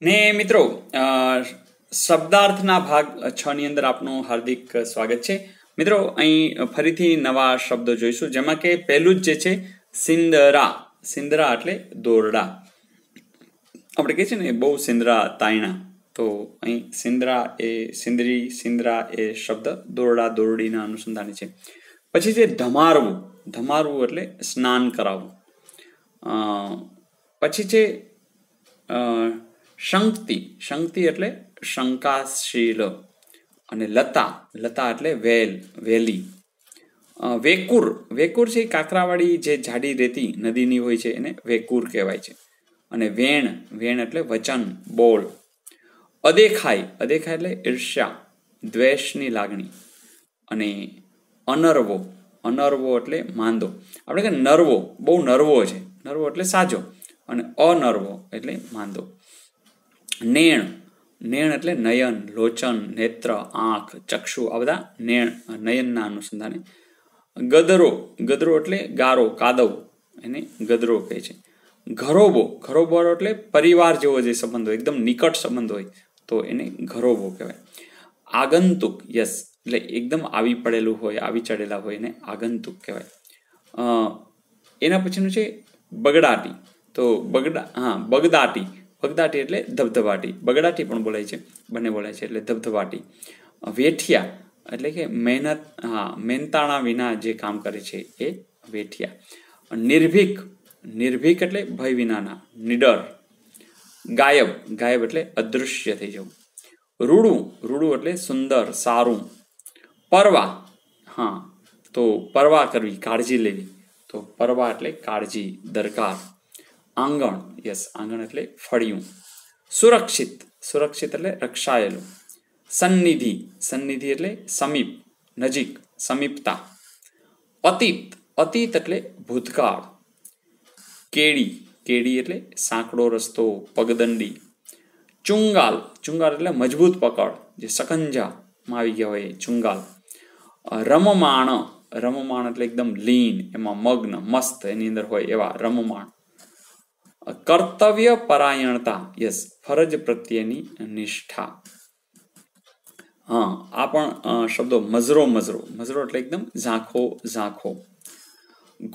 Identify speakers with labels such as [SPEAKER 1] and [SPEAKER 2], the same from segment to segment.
[SPEAKER 1] ને મિત્રો શબ્દાર્થના ભાગ 6 ની અંદર આપનું હાર્દિક સ્વાગત છે। મિત્રો અહીં ફરીથી નવા શબ્દો જોઈશું, જેમાં કે પહેલું જ જે છે સિંદરા। સિંદરા એટલે દોરડા। આપણે કહીએ છીએ ને બહુ સિંદરા તાયણા, તો અહીં સિંદરા એ સિંદરી, સિંદરા એ શબ્દ દોરડા દોરડીના અનુસંધાને છે। પછી છે ધમારવું। ધમારવું એટલે સ્નાન કરાવવું। પછી છે શંક્તિ। શંક્તિ એટલે શંકાશીલ। અને લતા। લતા એટલે વેલ, વેલી। વેકુર। વેકુર છે કાંકરાવાળી જે જાડી રેતી નદીની હોય છે એને વેકુર કહેવાય છે। અને વેણ। વેણ એટલે વચન, બોલ। અદેખાય। અદેખાય એટલે ઈર્ષ્યા, દ્વેષની લાગણી। અને અનરવો। અનરવો એટલે માંદો। આપણે કે નરવો, બહુ નરવો છે, નરવો એટલે સાજો, અને અનરવો એટલે માંદો। નેણ। નેણ એટલે નયન, લોચન, નેત્ર, આંખ, ચક્ષુ, આ બધા નયનના અનુસંધાને। ગદરો। ગદરો એટલે ગારો, કાદવ, એને ગદરો કહે છે। ઘરોબો। ઘરોબો એટલે પરિવાર જેવો જે સંબંધ હોય, એકદમ નિકટ સંબંધ હોય તો એને ઘરોબો કહેવાય। આગંતુક। યસ, એટલે એકદમ આવી પડેલું હોય, આવી ચડેલા હોય એને આગંતુક કહેવાય। એના પછીનું છે બગડાટી। તો બગદાટી। બગદાટી એટલે ધબધબાટી, બગડાટી પણ બોલાય છે, બંને બોલાય છે, એટલે ધબધબાટી। વેઠિયા એટલે કે મહેનત, મહેનતાણા વિના જે કામ કરે છે એ વેઠિયા। નિર્ભીક। નિર્ભીક એટલે ભય વિનાના, નિડર। ગાયબ। ગાયબ એટલે અદૃશ્ય થઈ જવું। રૂડું। રૂડું એટલે સુંદર, સારું। પરવા। તો પરવા કરવી, કાળજી લેવી, તો પરવા એટલે કાળજી, દરકાર। આંગણ। યસ, આંગણ એટલે ફળિયું। સુરક્ષિત। સુરક્ષિત એટલે રક્ષાયેલું। સન્નિધિ। સન્નિધિ એટલે સમીપ, નજીક, સમીપતા। અતીત। અતીત એટલે ભૂતકાળ। કેડી। કેડી એટલે સાંકડો રસ્તો, પગદંડી। ચુંગાલ। ચુંગાલ એટલે મજબૂત પકડ, જે સકંજામાં આવી ગયા હોય, ચુંગાલ। રમમાણ। રમમાણ એટલે એકદમ લીન, એમાં મગ્ન, મસ્ત એની અંદર હોય એવા રમમાણ। કર્તવ્ય પરાયણતા। યસ, ફરજ પ્રત્યેની નિષ્ઠા। આ પણ શબ્દો મજરો। મજરો। મજરો એટલે એકદમ ઝાંખો, ઝાંખો।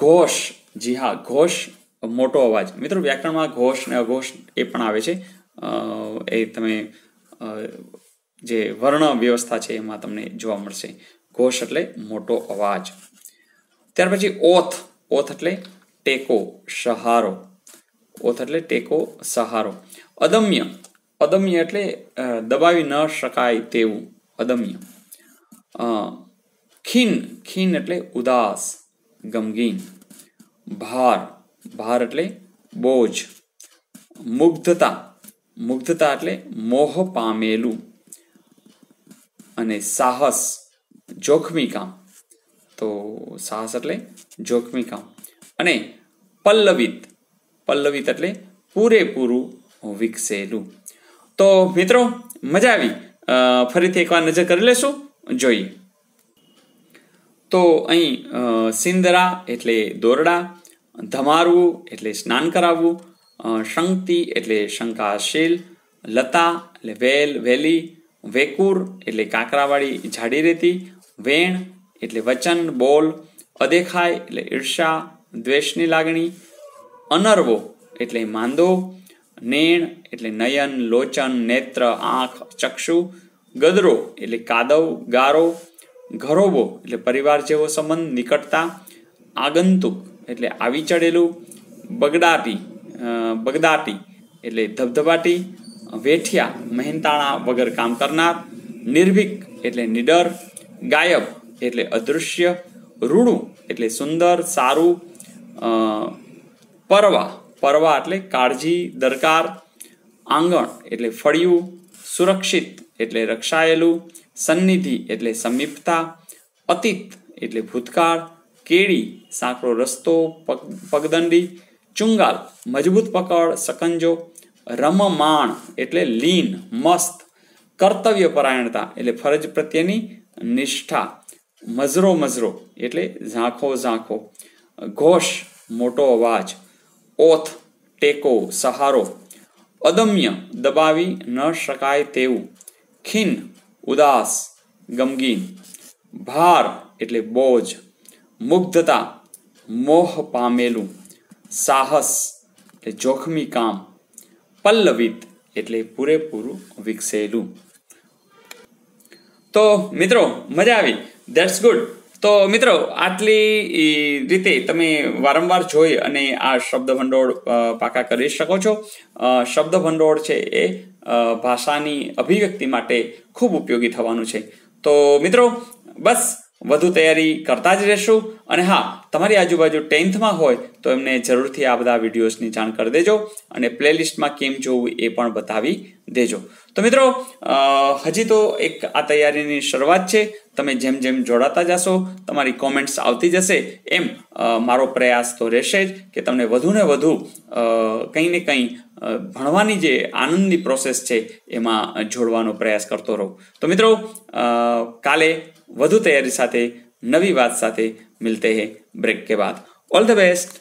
[SPEAKER 1] ઘોષ। જી હા, ઘોષ મોટો અવાજ। મિત્રો વ્યાકરણમાં ઘોષ ને અઘોષ એ પણ આવે છે, એ તમે જે વર્ણ વ્યવસ્થા છે એમાં તમને જોવા મળશે। ઘોષ એટલે મોટો અવાજ। ત્યાર પછી ઓથ। ઓથ એટલે ટેકો, સહારો। ઓથ એટલે ટેકો, સહારો। અદમ્ય। અદમ્ય એટલે દબાવી ન શકાય તેવું, અદમ્ય। ખીન। ખીન એટલે ઉદાસ, ગમગીન। ભાર। ભાર એટલે બોજ। મુગ્ધતા। મુગ્ધતા એટલે મોહ પામેલું। અને સાહસ, જોખમી કામ, તો સાહસ એટલે જોખમી કામ। અને પલ્લવિત। પલ્લવિત એટલે પૂરેપૂરું વિકસેલું। તો મિત્રો મજા આવી? ફરીથી એકવાર નજર કરી લેશું, જોઈએ તો અહીં સિંદરા એટલે દોરડા, ધમારવું એટલે સ્નાન કરાવવું, શંક્તિ એટલે શંકાશીલ, લતા એટલે વેલ, વેલી, વેકુર એટલે કાંકરાવાળી જાડી રેતી, વેણ એટલે વચન, બોલ, અદેખાય એટલે ઈર્ષા, દ્વેષની લાગણી, અનરવો એટલે માંદો, નેણ એટલે નયન, લોચન, નેત્ર, આંખ, ચક્ષુ, ગદરો એટલે કાદવ, ગારો, ઘરોબો એટલે પરિવાર જેવો સંબંધ, નિકટતા, આગંતુક એટલે આવી ચડેલું, બગદાટી એટલે ધબધબાટી, વેઠિયા મહેનતાણા વગર કામ કરનાર, નિર્ભીક એટલે નિડર, ગાયબ એટલે અદૃશ્ય, રૂડું એટલે સુંદર, સારું, પરવા। પરવા એટલે કાળજી, દરકાર, આંગણ એટલે ફળિયું, સુરક્ષિત એટલે રક્ષાયેલું, સન્નિધિ એટલે સમીપતા, અતીત એટલે ભૂતકાળ, કેડી સાંકડો રસ્તો, પગદંડી, ચુંગાલ મજબૂત પકડ, સકંજો, રમમાણ એટલે લીન, મસ્ત, કર્તવ્ય પરાયણતા એટલે ફરજ પ્રત્યેની નિષ્ઠા, મજરો। મજરો એટલે ઝાંખો, ઝાંખો। ઘોષ મોટો અવાજ, ઓથ ટેકો, સહારો, અદમ્ય દબાવી ન શકાય તેવું, ખીન ઉદાસ ગમગીન, ભાર એટલે બોજ, મુગ્ધતા મોહ પામેલું, સાહસ એટલે જોખમી કામ, પલ્લવિત એટલે પૂરેપૂરું વિકસેલું. તો મિત્રો મજા આવી, ધેટ્સ ગુડ. તો મિત્રો આટલી રીતે તમે વારંવાર જોઈ અને આ શબ્દ ભંડોળ પાકા કરી શકો છો. શબ્દ ભંડોળ છે એ ભાષાની અભિવ્યક્તિ માટે ખૂબ ઉપયોગી થવાનું છે. તો મિત્રો બસ વધુ તૈયારી કરતા જ રહેશું. અને હા, તમારી આજુબાજુ 10th હોય તો એમને જરૂરથી આ બધા વિડીયોઝની જાણ કરી દેજો અને પ્લેલિસ્ટમાં કેમ જોવું એ પણ બતાવી દેજો. તો મિત્રો હજી તો એક આ તૈયારીની શરૂઆત છે. તમે જેમ જેમ જોડાતા જશો, તમારી કોમેન્ટ્સ આવતી જશે, એમ મારો પ્રયાસ તો રહેશે જ કે તમને વધુ ને વધુ કંઈ ને કંઈ ભણવાની જે આનંદની પ્રોસેસ છે એમાં જોડવાનો પ્રયાસ કરતો રહું. તો મિત્રો કાલે વધુ તૈયારી સાથે નવી વાત સાથે મિલતે हैं ब्रेक के बाद. All the best.